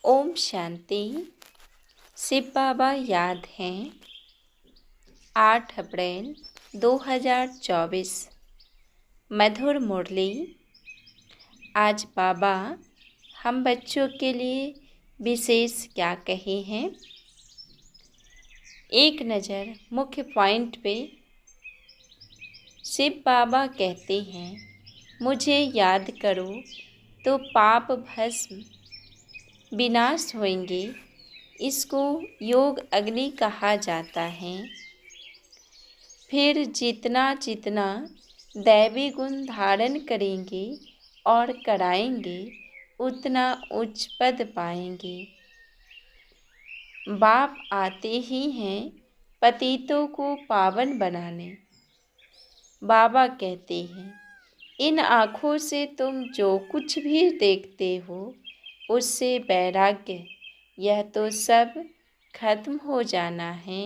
ओम शांति। शिव बाबा याद हैं 8 अप्रैल 2024। मधुर मुरली। आज बाबा हम बच्चों के लिए विशेष क्या कहे हैं। एक नज़र मुख्य पॉइंट पे शिव बाबा कहते हैं, मुझे याद करो तो पाप भस्म विनाश होंगे। इसको योग अग्नि कहा जाता है। फिर जितना जितना दैवी गुण धारण करेंगे और कराएंगे, उतना उच्च पद पाएंगे। बाप आते ही हैं पतितों को पावन बनाने। बाबा कहते हैं, इन आँखों से तुम जो कुछ भी देखते हो उससे वैराग्य, यह तो सब खत्म हो जाना है।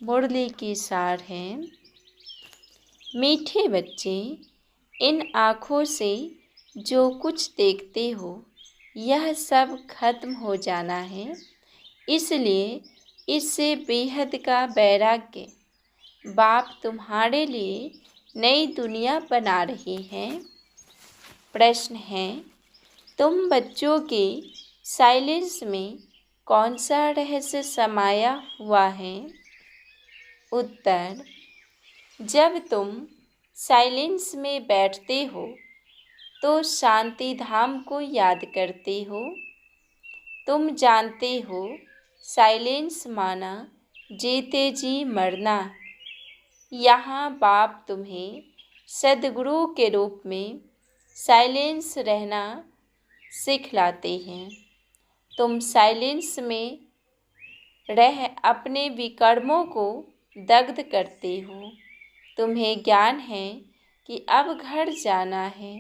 मुरली की सार है, मीठे बच्चे, इन आँखों से जो कुछ देखते हो यह सब खत्म हो जाना है। इसलिए इससे बेहद का वैराग्य बाप तुम्हारे लिए नई दुनिया बना रहे हैं। प्रश्न है, तुम बच्चों के साइलेंस में कौन सा रहस्य समाया हुआ है? उत्तर, जब तुम साइलेंस में बैठते हो तो शांति धाम को याद करते हो। तुम जानते हो साइलेंस माना जीते जी मरना। यहाँ बाप तुम्हें सद्गुरु के रूप में साइलेंस रहना सिखलाते हैं। तुम साइलेंस में रह अपने विकर्मों को दग्ध करते हो। तुम्हें ज्ञान है कि अब घर जाना है।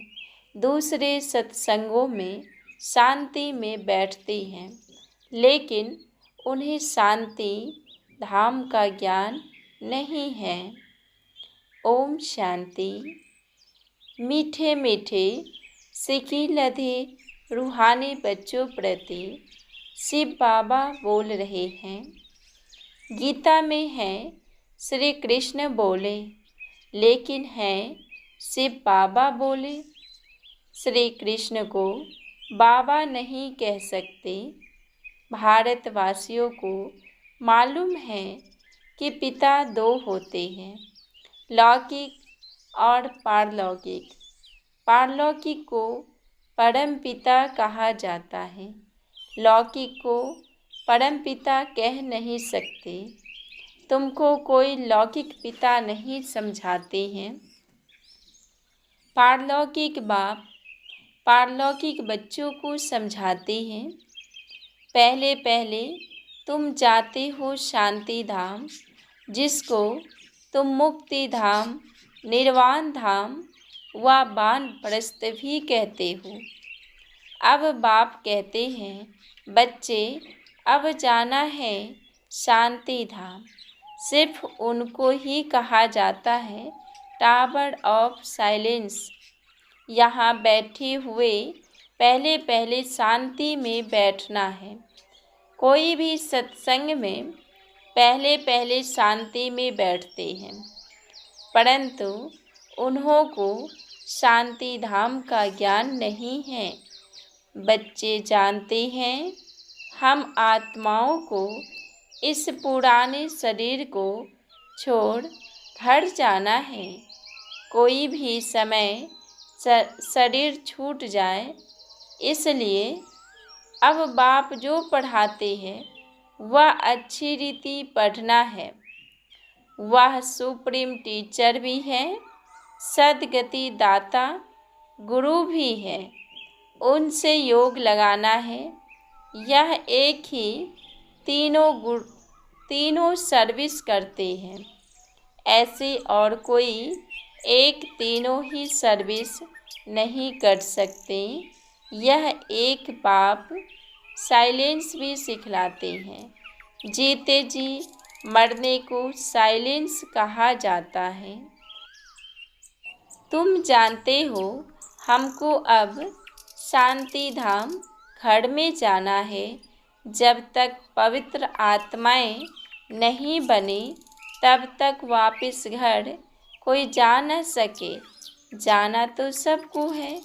दूसरे सत्संगों में शांति में बैठते हैं, लेकिन उन्हें शांति धाम का ज्ञान नहीं है। ओम शांति। मीठे मीठे सिकी लधे रूहानी बच्चों प्रति शिव बाबा बोल रहे हैं। गीता में है, श्री कृष्ण बोले, लेकिन है शिव बाबा बोले। श्री कृष्ण को बाबा नहीं कह सकते। भारतवासियों को मालूम है कि पिता 2 होते हैं, लौकिक और पारलौकिक। पारलौकिक को परम पिता कहा जाता है, लौकिक को परम पिता कह नहीं सकते। तुमको कोई लौकिक पिता नहीं समझाते हैं। पारलौकिक बाप पारलौकिक बच्चों को समझाते हैं। पहले पहले तुम जाते हो शांति धाम, जिसको तुम मुक्ति धाम, निर्वाण धाम व वानप्रस्थ भी कहते हो। अब बाप कहते हैं, बच्चे अब जाना है शांति धाम। सिर्फ उनको ही कहा जाता है टावर ऑफ साइलेंस। यहाँ बैठे हुए पहले पहले शांति में बैठना है। कोई भी सत्संग में पहले पहले शांति में बैठते हैं, परंतु उन्हों को शांति धाम का ज्ञान नहीं है। बच्चे जानते हैं हम आत्माओं को इस पुराने शरीर को छोड़ घर जाना है। कोई भी समय शरीर छूट जाए, इसलिए अब बाप जो पढ़ाते हैं वह अच्छी रीति पढ़ना है। वह सुप्रीम टीचर भी है, सद्गति दाता गुरु भी है। उनसे योग लगाना है। यह एक ही तीनों सर्विस करते हैं। ऐसे और कोई एक तीनों ही सर्विस नहीं कर सकते। यह एक बाप साइलेंस भी सिखलाते हैं। जीते जी मरने को साइलेंस कहा जाता है। तुम जानते हो हमको अब शांति धाम घर में जाना है। जब तक पवित्र आत्माएं नहीं बने तब तक वापस घर कोई जा न सके। जाना तो सबको है,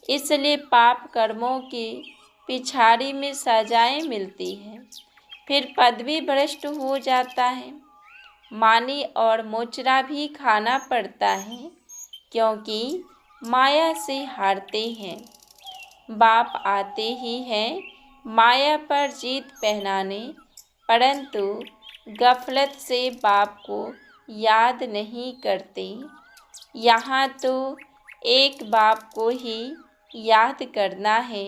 इसलिए पाप कर्मों की पिछाड़ी में सजाएं मिलती है, फिर पदवी भ्रष्ट हो जाता है। मानी और मोचरा भी खाना पड़ता है, क्योंकि माया से हारते हैं। बाप आते ही हैं माया पर जीत पहनाने, परंतु गफलत से बाप को याद नहीं करते। यहाँ तो एक बाप को ही याद करना है।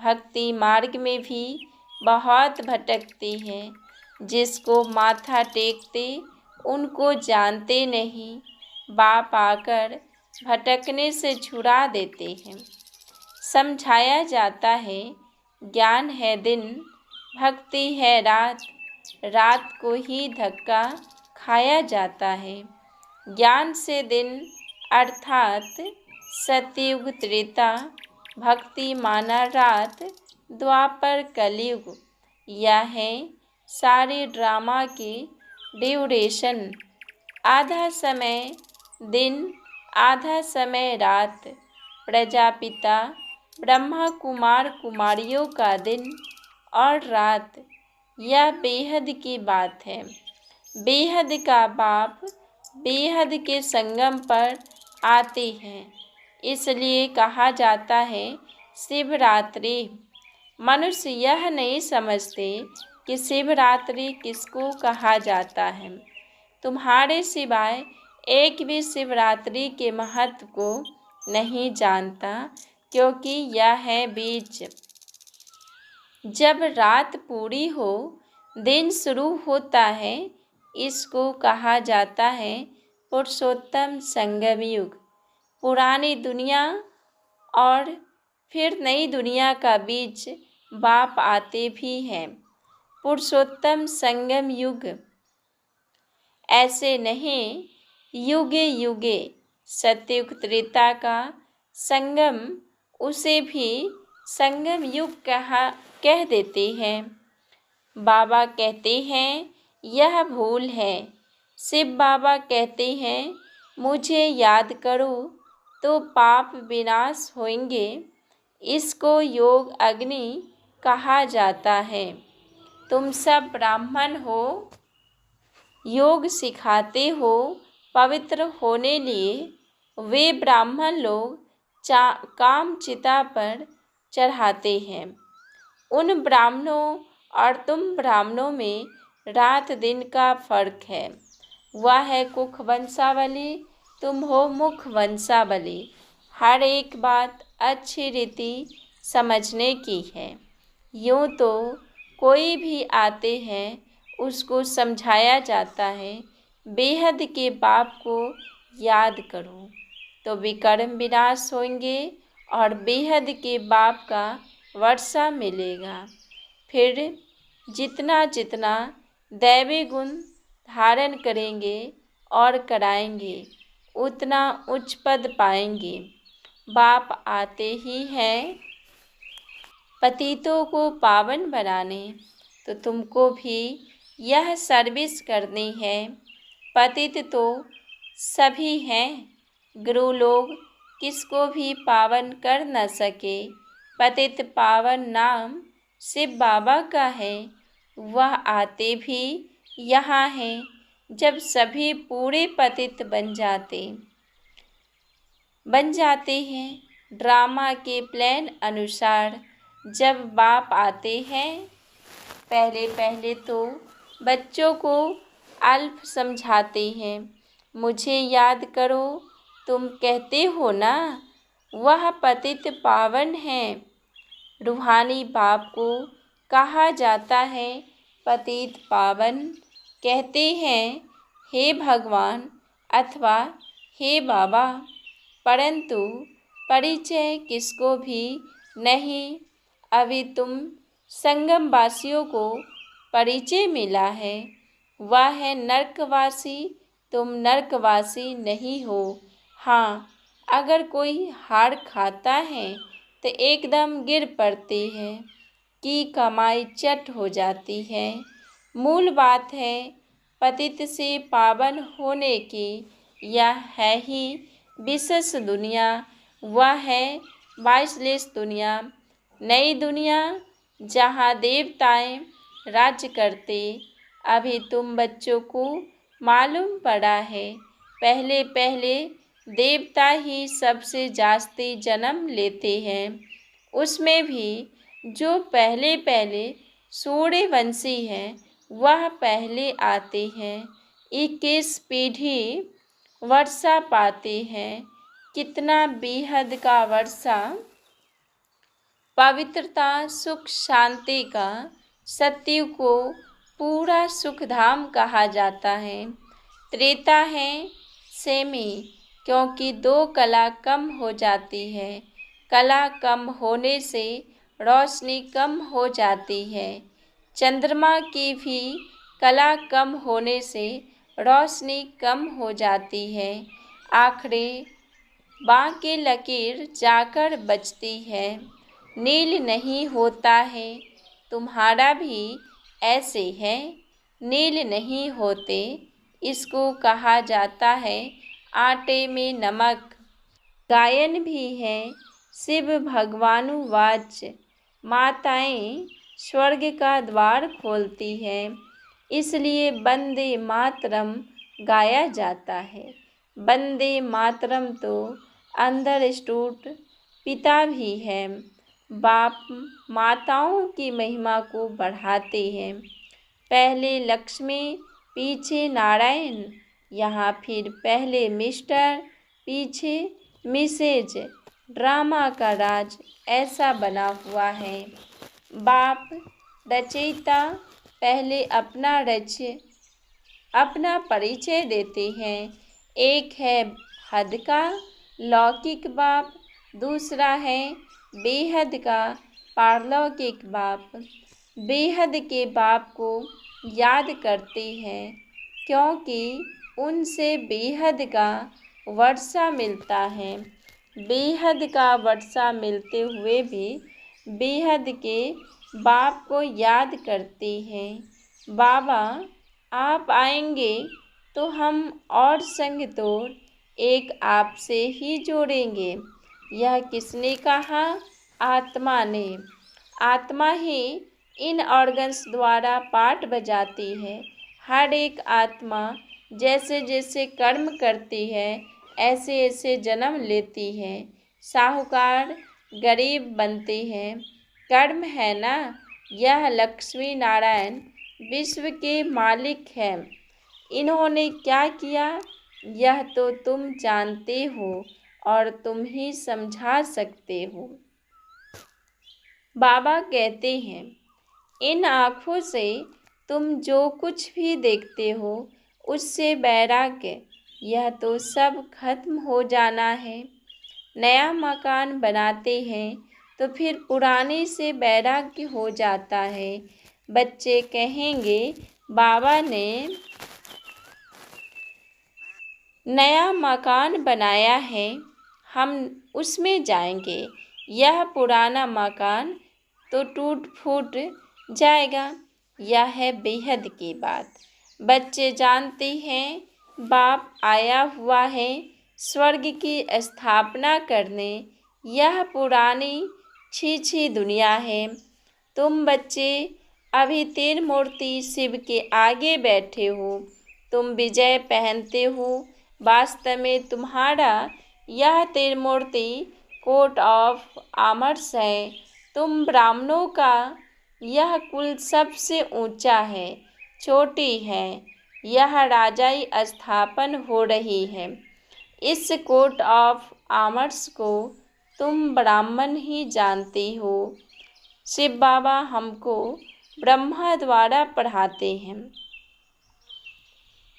भक्ति मार्ग में भी बहुत भटकते हैं। जिसको माथा टेकते उनको जानते नहीं। बाप आकर भटकने से छुड़ा देते हैं। समझाया जाता है ज्ञान है दिन, भक्ति है रात। रात को ही धक्का खाया जाता है। ज्ञान से दिन अर्थात सतयुग त्रेता, भक्ति माना रात, द्वापर कलयुग। यह है सारे ड्रामा की ड्यूरेशन। आधा समय दिन, आधा समय रात। प्रजापिता ब्रह्मा कुमार कुमारियों का दिन और रात, यह बेहद की बात है। बेहद का बाप बेहद के संगम पर आते हैं, इसलिए कहा जाता है शिवरात्रि। मनुष्य यह नहीं समझते कि शिवरात्रि किसको कहा जाता है। तुम्हारे सिवाय एक भी शिवरात्रि के महत्व को नहीं जानता, क्योंकि यह है बीज। जब रात पूरी हो दिन शुरू होता है, इसको कहा जाता है पुरुषोत्तम संगम युग। पुरानी दुनिया और फिर नई दुनिया का बीज बाप आते भी हैं। पुरुषोत्तम संगम युग ऐसे नहीं, युगे युगे सतयुग त्रेता का संगम, उसे भी संगम युग कह देते हैं। बाबा कहते हैं यह भूल है। शिव बाबा कहते हैं मुझे याद करो तो पाप विनाश होंगे। इसको योग अग्नि कहा जाता है। तुम सब ब्राह्मण हो, योग सिखाते हो पवित्र होने लिए। वे ब्राह्मण लोग काम चिता पर चढ़ाते हैं। उन ब्राह्मणों और तुम ब्राह्मणों में रात दिन का फर्क है। वह है कुख वंशावली, तुम हो मुख वंशावली। हर एक बात अच्छी रीति समझने की है। यूँ तो कोई भी आते हैं उसको समझाया जाता है बेहद के बाप को याद करो तो विकर्म विनाश होंगे और बेहद के बाप का वर्षा मिलेगा। फिर जितना जितना दैवी गुण धारण करेंगे और कराएंगे, उतना उच्च पद पाएंगे। बाप आते ही हैं पतितों को पावन बनाने, तो तुमको भी यह सर्विस करनी है। पतित तो सभी हैं, गुरु लोग किसको भी पावन कर न सके। पतित पावन नाम शिव बाबा का है। वह आते भी यहाँ हैं जब सभी पूरे पतित बन जाते हैं। ड्रामा के प्लान अनुसार जब बाप आते हैं, पहले पहले तो बच्चों को अल्प समझाते हैं। मुझे याद करो, तुम कहते हो ना, वह पतित पावन है। रूहानी बाप को कहा जाता है पतित पावन। कहते हैं हे भगवान अथवा हे बाबा, परंतु परिचय किसको भी नहीं। अभी तुम संगम वासियों को परिचय मिला है, वह है नरकवासी। तुम नरकवासी नहीं हो। हाँ, अगर कोई हार खाता है तो एकदम गिर पड़ती है कि कमाई चट हो जाती है। मूल बात है पतित से पावन होने की। यह है ही विशेष दुनिया, वह है वाइसलेस दुनिया, नई दुनिया जहाँ देवताएं राज्य करते। अभी तुम बच्चों को मालूम पड़ा है, पहले पहले देवता ही सबसे जास्ती जन्म लेते हैं। उसमें भी जो पहले पहले सूर्यवंशी हैं वह पहले आते हैं। 21 पीढ़ी वर्षा पाते हैं। कितना बेहद का वर्षा, पवित्रता, सुख, शांति का। सत्य को पूरा सुखधाम कहा जाता है। त्रेता है सेमी, क्योंकि 2 कला कम हो जाती है। कला कम होने से रोशनी कम हो जाती है। चंद्रमा की भी कला कम होने से रोशनी कम हो जाती है। आखिरी बाकी लकीर जाकर बचती है। नील नहीं होता है, तुम्हारा भी ऐसे है। नील नहीं होते, इसको कहा जाता है आटे में नमक। गायन भी है शिव भगवानुवाच, माताएं स्वर्ग का द्वार खोलती है, इसलिए वंदे मातरम गाया जाता है। वंदे मातरम तो अंडरस्टूड पिता भी है। बाप माताओं की महिमा को बढ़ाते हैं। पहले लक्ष्मी पीछे नारायण, यहाँ फिर पहले मिस्टर पीछे मिसेज, ड्रामा का राज ऐसा बना हुआ है। बाप रचयिता पहले अपना परिचय देते हैं। एक है हद का लौकिक बाप, दूसरा है बेहद का पारलौकिक बाप। बेहद के बाप को याद करते हैं क्योंकि उनसे बेहद का वर्षा मिलता है। बेहद का वर्षा मिलते हुए भी बेहद के बाप को याद करते हैं। बाबा आप आएंगे तो हम और संग तोड़ एक आपसे ही जोड़ेंगे। यह किसने कहा? आत्मा ने। आत्मा ही इन ऑर्गन्स द्वारा पार्ट बजाती है। हर एक आत्मा जैसे जैसे कर्म करती है ऐसे ऐसे जन्म लेती है। साहूकार गरीब बनते हैं, कर्म है ना। यह लक्ष्मी नारायण विश्व के मालिक हैं। इन्होंने क्या किया यह तो तुम जानते हो और तुम ही समझा सकते हो। बाबा कहते हैं इन आँखों से तुम जो कुछ भी देखते हो उससे वैराग्य, यह तो सब खत्म हो जाना है। नया मकान बनाते हैं तो फिर पुराने से वैराग्य हो जाता है। बच्चे कहेंगे बाबा ने नया मकान बनाया है, हम उसमें जाएंगे। यह पुराना मकान तो टूट फूट जाएगा। यह है बेहद की बात। बच्चे जानते हैं बाप आया हुआ है स्वर्ग की स्थापना करने। यह पुरानी छी दुनिया है। तुम बच्चे अभी 3 मूर्ति शिव के आगे बैठे हो। तुम विजय पहनते हो। वास्तव में तुम्हारा यह 3 मूर्ति कोट ऑफ आर्म्स है। तुम ब्राह्मणों का यह कुल सबसे ऊंचा है, छोटी है। यह राजाई स्थापन हो रही है। इस कोट ऑफ आर्म्स को तुम ब्राह्मण ही जानते हो। शिव बाबा हमको ब्रह्मा द्वारा पढ़ाते हैं।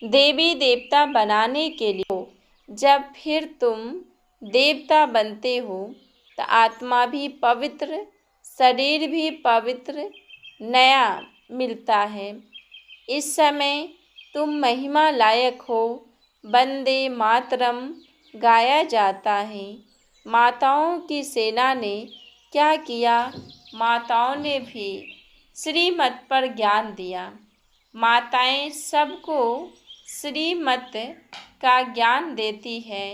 देवी देवता बनाने के लिए जब फिर तुम देवता बनते हो तो आत्मा भी पवित्र, शरीर भी पवित्र नया मिलता है। इस समय तुम महिमा लायक हो। वंदे मातरम गाया जाता है। माताओं की सेना ने क्या किया, माताओं ने भी श्रीमत पर ज्ञान दिया। माताएं सबको श्रीमत का ज्ञान देती है।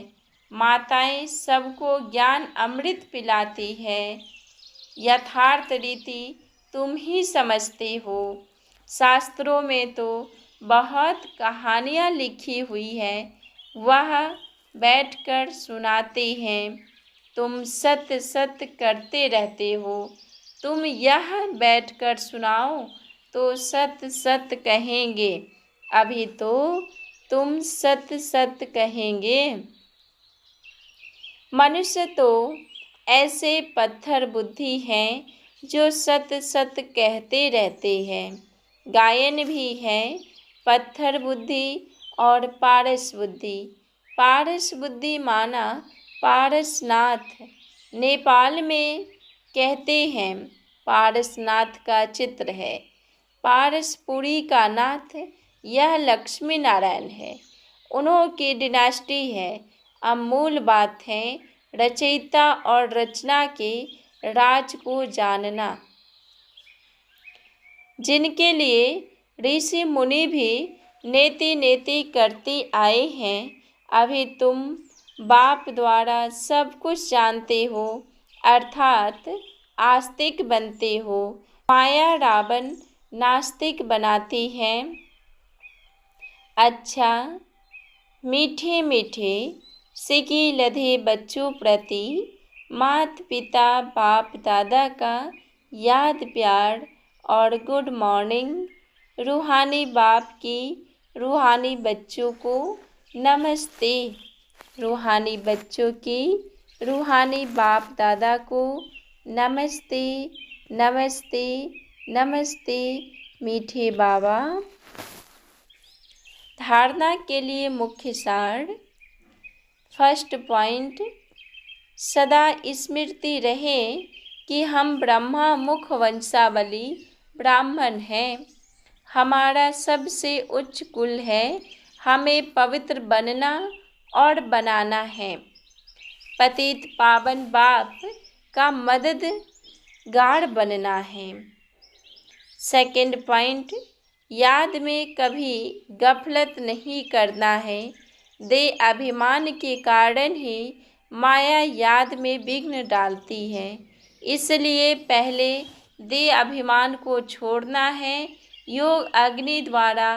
माताएं सबको ज्ञान अमृत पिलाती है। यथार्थ रीति तुम ही समझते हो। शास्त्रों में तो बहुत कहानियाँ लिखी हुई है, वह बैठकर सुनाते हैं। तुम सत्य सत्य करते रहते हो। तुम यह बैठकर सुनाओ तो सत्य सत्य कहेंगे। अभी तो तुम सत्य सत्य कहेंगे। मनुष्य तो ऐसे पत्थर बुद्धि हैं जो सत्य सत्य कहते रहते हैं। गायन भी है पत्थर बुद्धि और पारस बुद्धि। पारस बुद्धि माना पारसनाथ। नेपाल में कहते हैं पारसनाथ का चित्र है। पारसपुरी का नाथ यह लक्ष्मी नारायण है। उन्हों की डिनास्टी है। अब मूल बात है रचयिता और रचना के राज को जानना, जिनके लिए ऋषि मुनि भी नेति नेति करते आए हैं। अभी तुम बाप द्वारा सब कुछ जानते हो, अर्थात आस्तिक बनते हो। माया रावण नास्तिक बनाती है। अच्छा, मीठे मीठे सिकी लधे बच्चों प्रति माता पिता बाप दादा का याद प्यार और गुड मॉर्निंग। रूहानी बाप की रूहानी बच्चों को नमस्ते। रूहानी बच्चों की रूहानी बाप दादा को नमस्ते नमस्ते नमस्ते। मीठे बाबा। धारणा के लिए मुख्य सार। फर्स्ट पॉइंट, सदा स्मृति रहे कि हम ब्रह्मा मुख वंशावली ब्राह्मण हैं। हमारा सबसे उच्च कुल है। हमें पवित्र बनना और बनाना है। पतित पावन बाप का मददगार बनना है। सेकंड पॉइंट, याद में कभी गफलत नहीं करना है। दे अभिमान के कारण ही माया याद में विघ्न डालती है। इसलिए पहले दे अभिमान को छोड़ना है। योग अग्नि द्वारा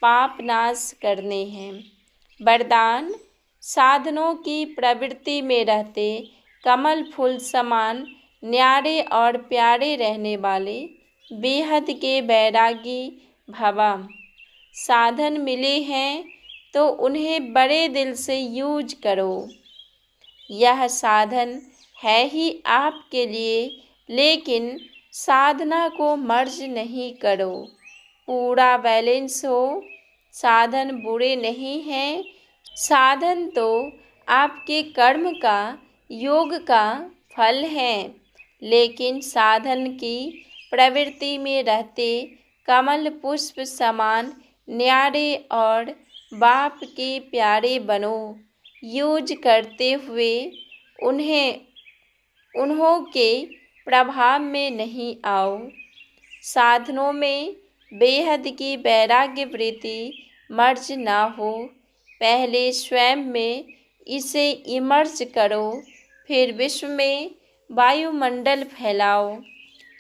पाप नाश करने हैं। वरदान, साधनों की प्रवृत्ति में रहते कमल फूल समान न्यारे और प्यारे रहने वाले बेहद के बैरागी भवा। साधन मिले हैं तो उन्हें बड़े दिल से यूज करो। यह साधन है ही आपके लिए, लेकिन साधना को मर्ज नहीं करो। पूरा बैलेंस हो। साधन बुरे नहीं हैं। साधन तो आपके कर्म का योग का फल है, लेकिन साधन की प्रवृत्ति में रहते कमल पुष्प समान न्यारे और बाप के प्यारे बनो। यूज करते हुए उन्हों के प्रभाव में नहीं आओ। साधनों में बेहद की वैराग्य वृत्ति मर्ज ना हो। पहले स्वयं में इसे इमर्ज करो, फिर विश्व में वायुमंडल फैलाओ।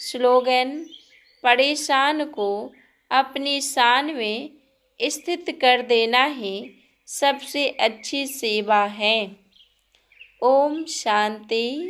स्लोगन, परेशान को अपनी शान में स्थित कर देना ही सबसे अच्छी सेवा है। ओम शांति।